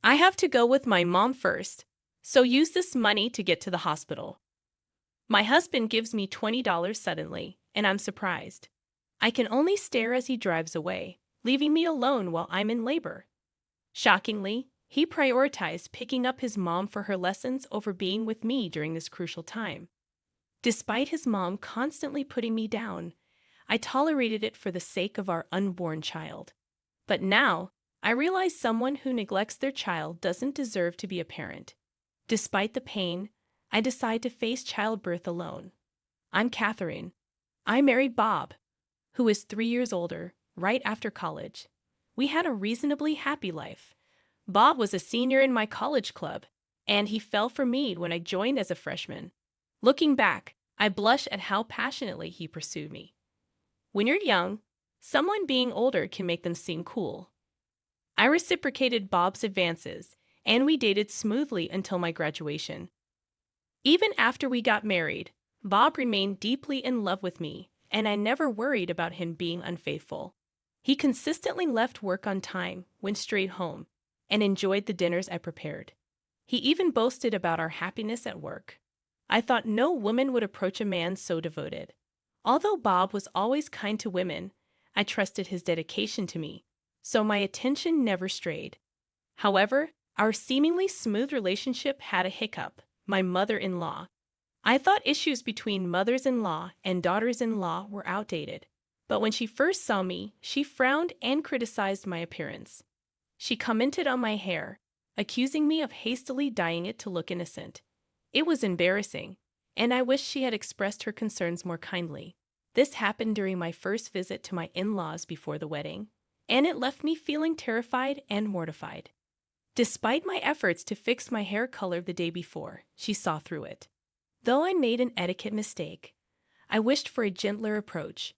I have to go with my mom first, so use this money to get to the hospital. My husband gives me $20 suddenly, and I'm surprised. I can only stare as he drives away, leaving me alone while I'm in labor. Shockingly, he prioritized picking up his mom for her lessons over being with me during this crucial time. Despite his mom constantly putting me down, I tolerated it for the sake of our unborn child. But now, I realize someone who neglects their child doesn't deserve to be a parent. Despite the pain, I decide to face childbirth alone. I'm Catherine. I married Bob, who is 3 years older, right after college. We had a reasonably happy life. Bob was a senior in my college club, and he fell for me when I joined as a freshman. Looking back, I blush at how passionately he pursued me. When you're young, someone being older can make them seem cool. I reciprocated Bob's advances, and we dated smoothly until my graduation. Even after we got married, Bob remained deeply in love with me, and I never worried about him being unfaithful. He consistently left work on time, went straight home, and enjoyed the dinners I prepared. He even boasted about our happiness at work. I thought no woman would approach a man so devoted. Although Bob was always kind to women, I trusted his dedication to me, so my attention never strayed. However, our seemingly smooth relationship had a hiccup: my mother-in-law. I thought issues between mothers-in-law and daughters-in-law were outdated, but when she first saw me, she frowned and criticized my appearance. She commented on my hair, accusing me of hastily dyeing it to look innocent. It was embarrassing, and I wished she had expressed her concerns more kindly. This happened during my first visit to my in-laws before the wedding, and it left me feeling terrified and mortified. Despite my efforts to fix my hair color the day before, she saw through it. Though I made an etiquette mistake, I wished for a gentler approach.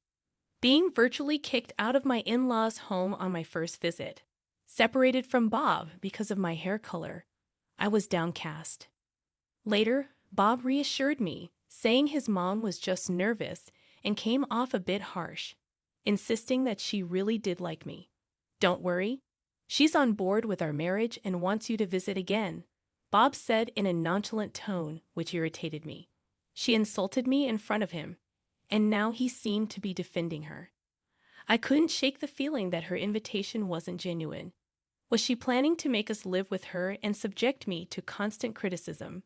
Being virtually kicked out of my in-laws' home on my first visit, separated from Bob because of my hair color, I was downcast. Later, Bob reassured me, saying his mom was just nervous and came off a bit harsh, insisting that she really did like me. "Don't worry, she's on board with our marriage and wants you to visit again," Bob said in a nonchalant tone, which irritated me. She insulted me in front of him, and now he seemed to be defending her. I couldn't shake the feeling that her invitation wasn't genuine. Was she planning to make us live with her and subject me to constant criticism?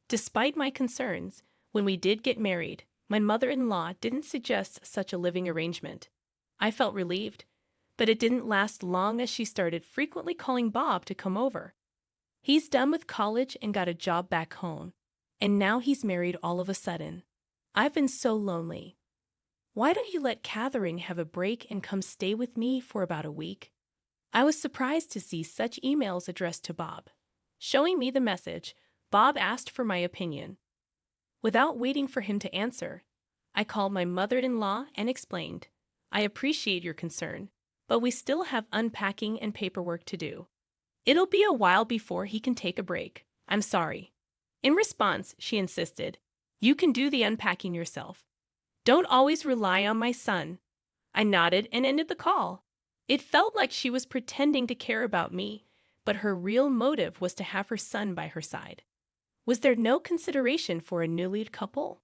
Despite my concerns, when we did get married, my mother-in-law didn't suggest such a living arrangement. I felt relieved, but it didn't last long as she started frequently calling Bob to come over. He's done with college and got a job back home, and now he's married all of a sudden. I've been so lonely. Why don't you let Catherine have a break and come stay with me for about a week? I was surprised to see such emails addressed to Bob. Showing me the message, Bob asked for my opinion. Without waiting for him to answer, I called my mother-in-law and explained, "I appreciate your concern, but we still have unpacking and paperwork to do. It'll be a while before he can take a break. I'm sorry." In response, she insisted, "You can do the unpacking yourself. Don't always rely on my son." I nodded and ended the call. It felt like she was pretending to care about me, but her real motive was to have her son by her side. Was there no consideration for a newlywed couple?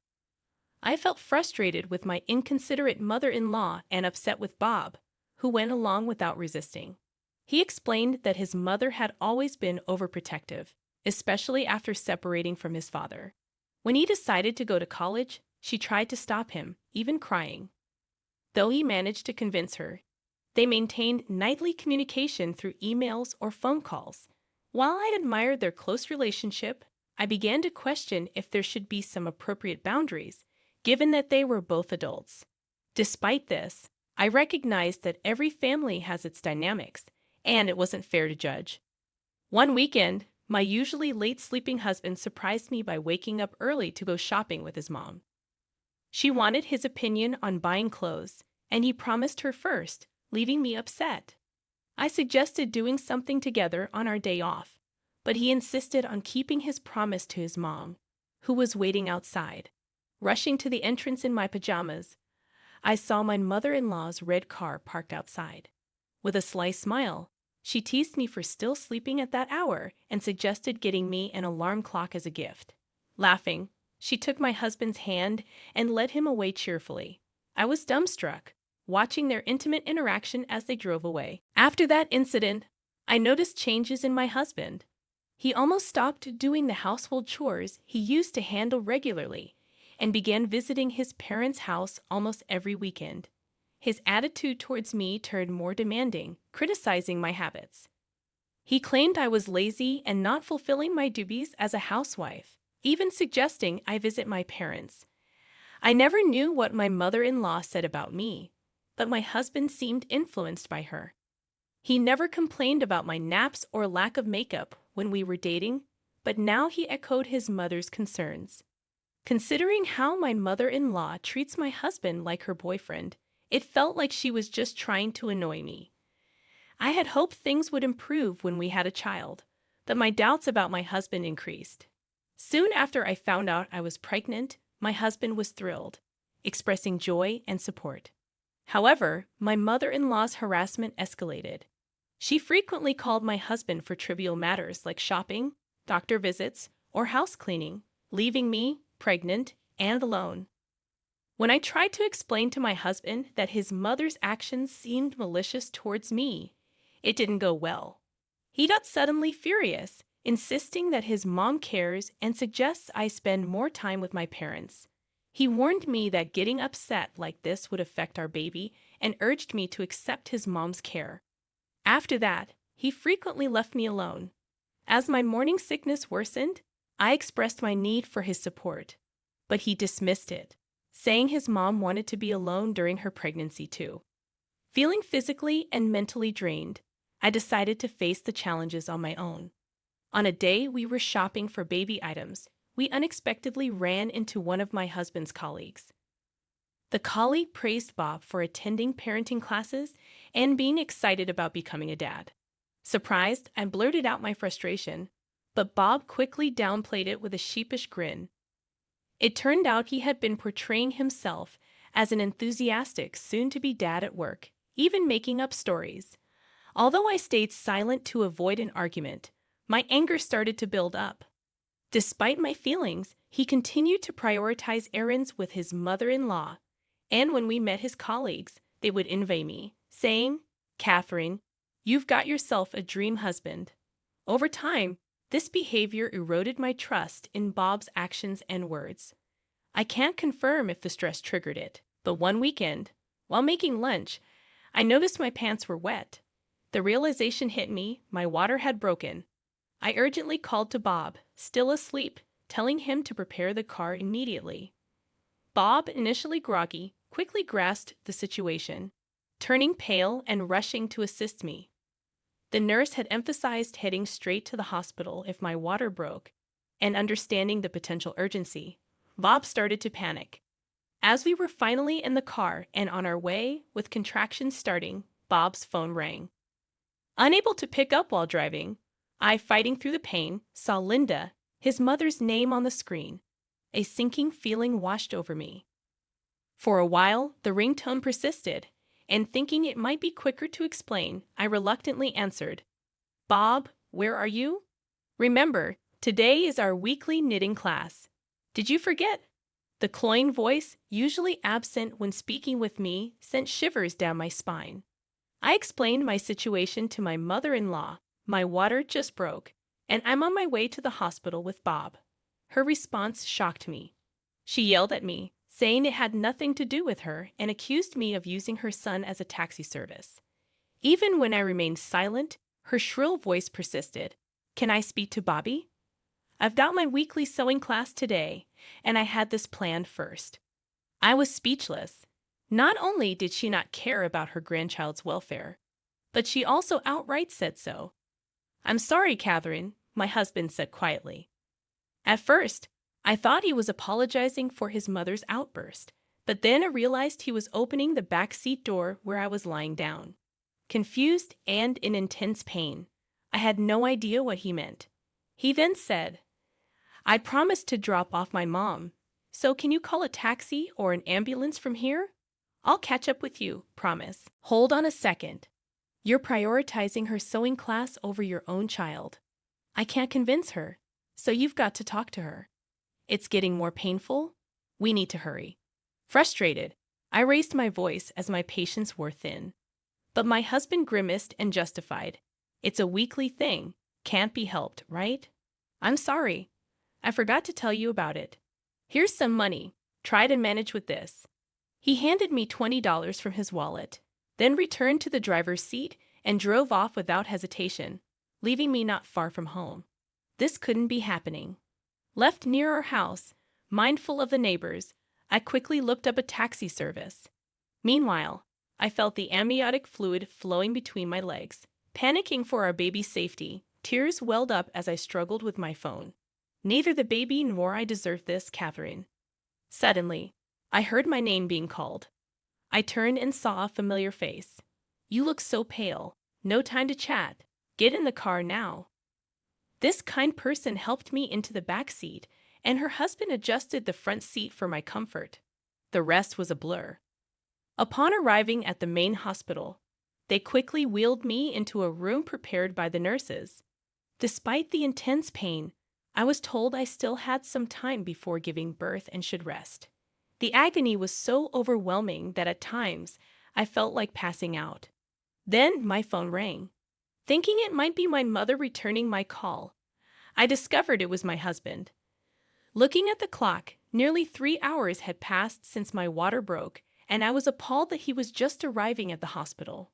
I felt frustrated with my inconsiderate mother-in-law and upset with Bob, who went along without resisting. He explained that his mother had always been overprotective, especially after separating from his father. When he decided to go to college, she tried to stop him, even crying. Though he managed to convince her, they maintained nightly communication through emails or phone calls. While I admired their close relationship, I began to question if there should be some appropriate boundaries, given that they were both adults. Despite this, I recognized that every family has its dynamics, and it wasn't fair to judge. One weekend, my usually late-sleeping husband surprised me by waking up early to go shopping with his mom. She wanted his opinion on buying clothes, and he promised her first, leaving me upset. I suggested doing something together on our day off, but he insisted on keeping his promise to his mom, who was waiting outside. Rushing to the entrance in my pajamas, I saw my mother-in-law's red car parked outside. With a sly smile, She teased me for still sleeping at that hour and suggested getting me an alarm clock as a gift. Laughing, she took my husband's hand and led him away cheerfully. I was dumbstruck, watching their intimate interaction as they drove away. After that incident, I noticed changes in my husband. He almost stopped doing the household chores he used to handle regularly and began visiting his parents' house almost every weekend. His attitude towards me turned more demanding, criticizing my habits. He claimed I was lazy and not fulfilling my duties as a housewife, even suggesting I visit my parents. I never knew what my mother-in-law said about me, but my husband seemed influenced by her. He never complained about my naps or lack of makeup when we were dating, but now he echoed his mother's concerns. Considering how my mother-in-law treats my husband like her boyfriend, it felt like she was just trying to annoy me. I had hoped things would improve when we had a child, but my doubts about my husband increased. Soon after I found out I was pregnant, my husband was thrilled, expressing joy and support. However, my mother-in-law's harassment escalated. She frequently called my husband for trivial matters like shopping, doctor visits, or house cleaning, leaving me pregnant and alone. When I tried to explain to my husband that his mother's actions seemed malicious towards me, it didn't go well. He got suddenly furious, insisting that his mom cares and suggests I spend more time with my parents. He warned me that getting upset like this would affect our baby and urged me to accept his mom's care. After that, he frequently left me alone. As my morning sickness worsened, I expressed my need for his support, but he dismissed it, saying his mom wanted to be alone during her pregnancy too. Feeling physically and mentally drained, I decided to face the challenges on my own. On a day we were shopping for baby items, we unexpectedly ran into one of my husband's colleagues. The colleague praised Bob for attending parenting classes and being excited about becoming a dad. Surprised, I blurted out my frustration, but Bob quickly downplayed it with a sheepish grin. It turned out he had been portraying himself as an enthusiastic, soon-to-be dad at work, even making up stories. Although I stayed silent to avoid an argument, my anger started to build up. Despite my feelings, he continued to prioritize errands with his mother-in-law, and when we met his colleagues, they would envy me, saying, "Catherine, you've got yourself a dream husband." Over time, this behavior eroded my trust in Bob's actions and words. I can't confirm if the stress triggered it, but one weekend, while making lunch, I noticed my pants were wet. The realization hit me, my water had broken. I urgently called to Bob, still asleep, telling him to prepare the car immediately. Bob, initially groggy, quickly grasped the situation, turning pale and rushing to assist me. The nurse had emphasized heading straight to the hospital if my water broke, and understanding the potential urgency, Bob started to panic. As we were finally in the car and on our way, with contractions starting, Bob's phone rang. Unable to pick up while driving, I, fighting through the pain, saw Linda, his mother's name on the screen. A sinking feeling washed over me. For a while, the ringtone persisted, and thinking it might be quicker to explain, I reluctantly answered, "Bob, where are you? Remember, today is our weekly knitting class. Did you forget?" The cloying voice, usually absent when speaking with me, sent shivers down my spine. I explained my situation to my mother-in-law. My water just broke, and I'm on my way to the hospital with Bob. Her response shocked me. She yelled at me, saying it had nothing to do with her, and accused me of using her son as a taxi service. Even when I remained silent, her shrill voice persisted. "Can I speak to Bobby? I've got my weekly sewing class today, and I had this planned first." I was speechless. Not only did she not care about her grandchild's welfare, but she also outright said so. "I'm sorry, Catherine," my husband said quietly. At first, I thought he was apologizing for his mother's outburst, but then I realized he was opening the back seat door where I was lying down. Confused and in intense pain, I had no idea what he meant. He then said, "I promised to drop off my mom, so can you call a taxi or an ambulance from here? I'll catch up with you, promise." "Hold on a second." You're prioritizing her sewing class over your own child. I can't convince her, so you've got to talk to her. It's getting more painful. We need to hurry. Frustrated, I raised my voice as my patience wore thin. But my husband grimaced and justified. It's a weekly thing. Can't be helped, right? I'm sorry. I forgot to tell you about it. Here's some money. Try to manage with this. He handed me $20 from his wallet, then returned to the driver's seat and drove off without hesitation, leaving me not far from home. This couldn't be happening. Left near our house, mindful of the neighbors, I quickly looked up a taxi service. Meanwhile, I felt the amniotic fluid flowing between my legs. Panicking for our baby's safety, tears welled up as I struggled with my phone. Neither the baby nor I deserved this, Catherine. Suddenly, I heard my name being called. I turned and saw a familiar face. You look so pale. No time to chat. Get in the car now. This kind person helped me into the back seat, and her husband adjusted the front seat for my comfort. The rest was a blur. Upon arriving at the main hospital, they quickly wheeled me into a room prepared by the nurses. Despite the intense pain, I was told I still had some time before giving birth and should rest. The agony was so overwhelming that at times I felt like passing out. Then my phone rang. Thinking it might be my mother returning my call, I discovered it was my husband. Looking at the clock, nearly 3 hours had passed since my water broke, and I was appalled that he was just arriving at the hospital.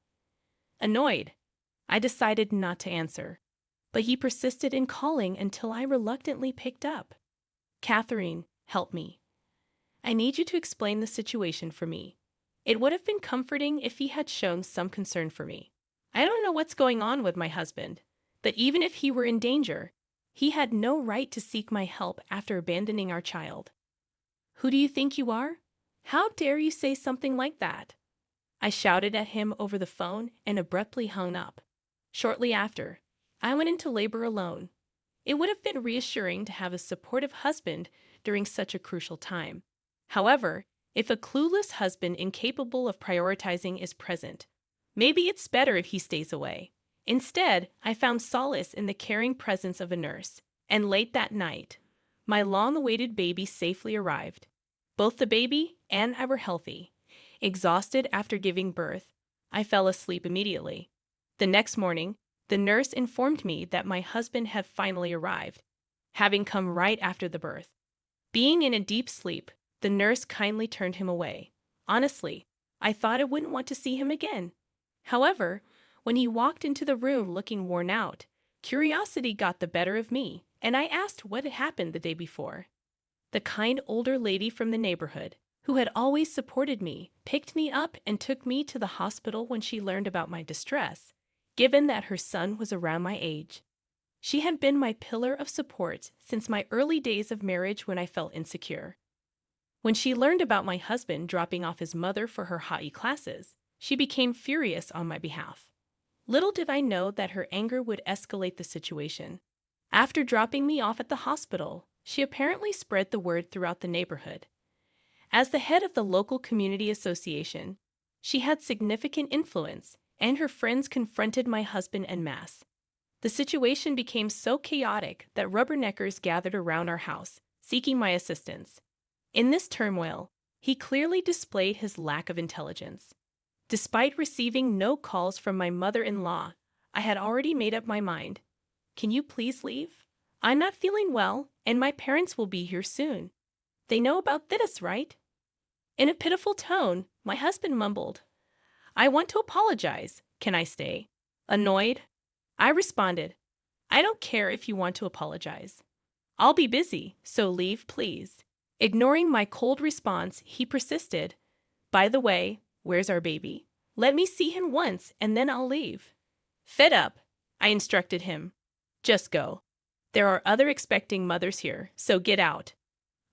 Annoyed, I decided not to answer, but he persisted in calling until I reluctantly picked up. Catherine, help me. I need you to explain the situation for me. It would have been comforting if he had shown some concern for me. I don't know what's going on with my husband, but even if he were in danger, he had no right to seek my help after abandoning our child. Who do you think you are? How dare you say something like that? I shouted at him over the phone and abruptly hung up. Shortly after, I went into labor alone. It would have been reassuring to have a supportive husband during such a crucial time. However, if a clueless husband incapable of prioritizing is present, maybe it's better if he stays away. Instead, I found solace in the caring presence of a nurse, and late that night, my long-awaited baby safely arrived. Both the baby and I were healthy. Exhausted after giving birth, I fell asleep immediately. The next morning, the nurse informed me that my husband had finally arrived, having come right after the birth. Being in a deep sleep, the nurse kindly turned him away. Honestly, I thought I wouldn't want to see him again. However, when he walked into the room looking worn out, curiosity got the better of me, and I asked what had happened the day before. The kind older lady from the neighborhood, who had always supported me, picked me up and took me to the hospital when she learned about my distress, given that her son was around my age. She had been my pillar of support since my early days of marriage when I felt insecure. When she learned about my husband dropping off his mother for her hot classes, she became furious on my behalf. Little did I know that her anger would escalate the situation. After dropping me off at the hospital, she apparently spread the word throughout the neighborhood. As the head of the local community association, she had significant influence, and her friends confronted my husband en masse. The situation became so chaotic that rubberneckers gathered around our house, seeking my assistance. In this turmoil, he clearly displayed his lack of intelligence. Despite receiving no calls from my mother-in-law, I had already made up my mind. Can you please leave? I'm not feeling well, and my parents will be here soon. They know about this, right? In a pitiful tone, my husband mumbled, I want to apologize. Can I stay? Annoyed, I responded, I don't care if you want to apologize. I'll be busy, so leave, please. Ignoring my cold response, he persisted, by the way, where's our baby? Let me see him once, and then I'll leave. Fed up, I instructed him. Just go. There are other expecting mothers here, so get out.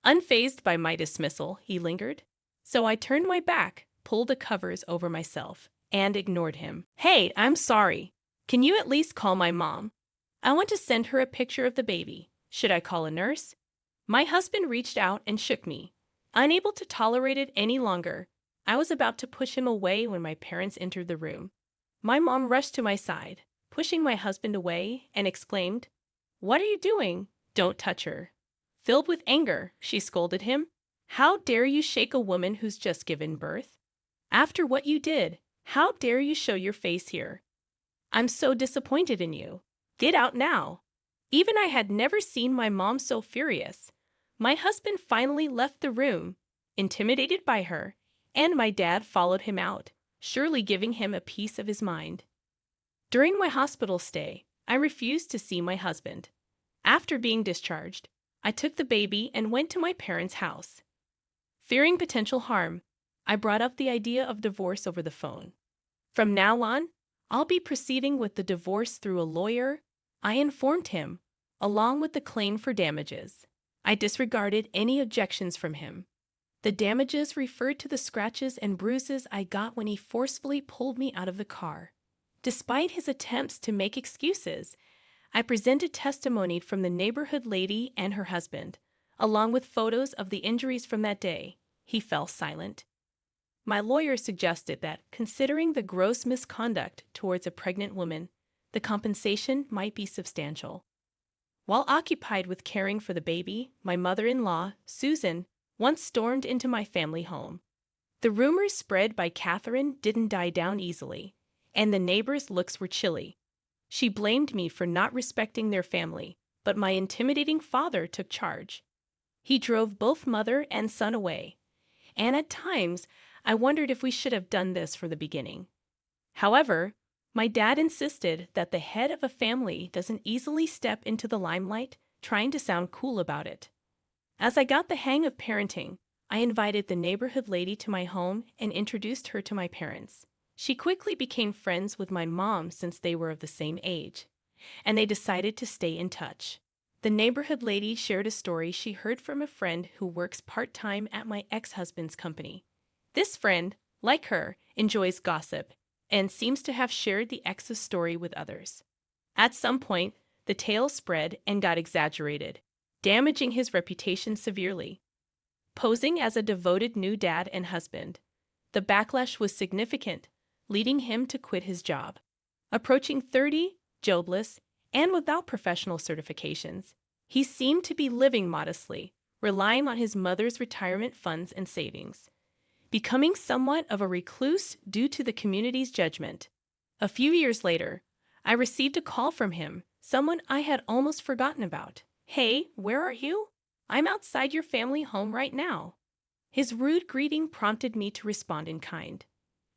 Unfazed by my dismissal, he lingered. So I turned my back, pulled the covers over myself, and ignored him. Hey, I'm sorry. Can you at least call my mom? I want to send her a picture of the baby. Should I call a nurse? My husband reached out and shook me. Unable to tolerate it any longer, I was about to push him away when my parents entered the room. My mom rushed to my side, pushing my husband away, and exclaimed, "What are you doing? Don't touch her." Filled with anger, she scolded him. "How dare you shake a woman who's just given birth? After what you did, how dare you show your face here? I'm so disappointed in you. Get out now." Even I had never seen my mom so furious. My husband finally left the room, intimidated by her, and my dad followed him out, surely giving him a piece of his mind. During my hospital stay, I refused to see my husband. After being discharged, I took the baby and went to my parents' house. Fearing potential harm, I brought up the idea of divorce over the phone. "From now on, I'll be proceeding with the divorce through a lawyer," I informed him, along with the claim for damages. I disregarded any objections from him. The damages referred to the scratches and bruises I got when he forcefully pulled me out of the car. Despite his attempts to make excuses, I presented testimony from the neighborhood lady and her husband, along with photos of the injuries from that day. He fell silent. My lawyer suggested that, considering the gross misconduct towards a pregnant woman, the compensation might be substantial. While occupied with caring for the baby, my mother-in-law, Susan, once stormed into my family home. The rumors spread by Catherine didn't die down easily, and the neighbors' looks were chilly. She blamed me for not respecting their family, but my intimidating father took charge. He drove both mother and son away, and at times I wondered if we should have done this from the beginning. However, my dad insisted that the head of a family doesn't easily step into the limelight trying to sound cool about it. As I got the hang of parenting, I invited the neighborhood lady to my home and introduced her to my parents. She quickly became friends with my mom since they were of the same age, and they decided to stay in touch. The neighborhood lady shared a story she heard from a friend who works part-time at my ex-husband's company. This friend, like her, enjoys gossip and seems to have shared the ex's story with others. At some point, the tale spread and got exaggerated, damaging his reputation severely. Posing as a devoted new dad and husband, the backlash was significant, leading him to quit his job. Approaching 30, jobless, and without professional certifications, he seemed to be living modestly, relying on his mother's retirement funds and savings, becoming somewhat of a recluse due to the community's judgment. A few years later, I received a call from him, someone I had almost forgotten about. "Hey, where are you? I'm outside your family home right now." His rude greeting prompted me to respond in kind.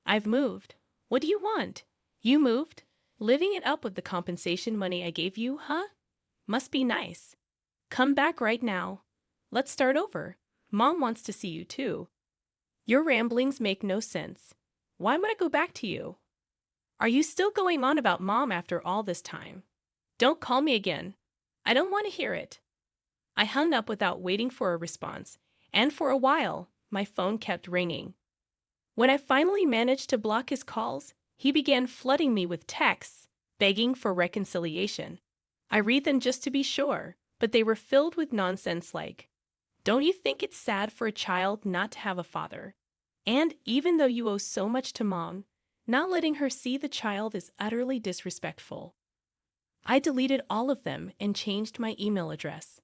"I've moved. What do you want?" "You moved? Living it up with the compensation money I gave you, huh? Must be nice. Come back right now. Let's start over. Mom wants to see you too." "Your ramblings make no sense. Why would I go back to you? Are you still going on about Mom after all this time? Don't call me again. I don't want to hear it." I hung up without waiting for a response, and for a while, my phone kept ringing. When I finally managed to block his calls, he began flooding me with texts, begging for reconciliation. I read them just to be sure, but they were filled with nonsense like, "Don't you think it's sad for a child not to have a father? And even though you owe so much to Mom, not letting her see the child is utterly disrespectful." I deleted all of them and changed my email address.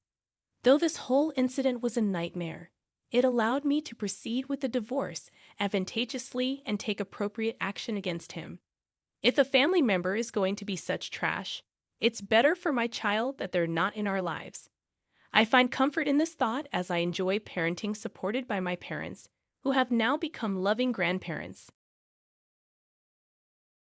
Though this whole incident was a nightmare, it allowed me to proceed with the divorce advantageously and take appropriate action against him. If a family member is going to be such trash, it's better for my child that they're not in our lives. I find comfort in this thought as I enjoy parenting supported by my parents, who have now become loving grandparents.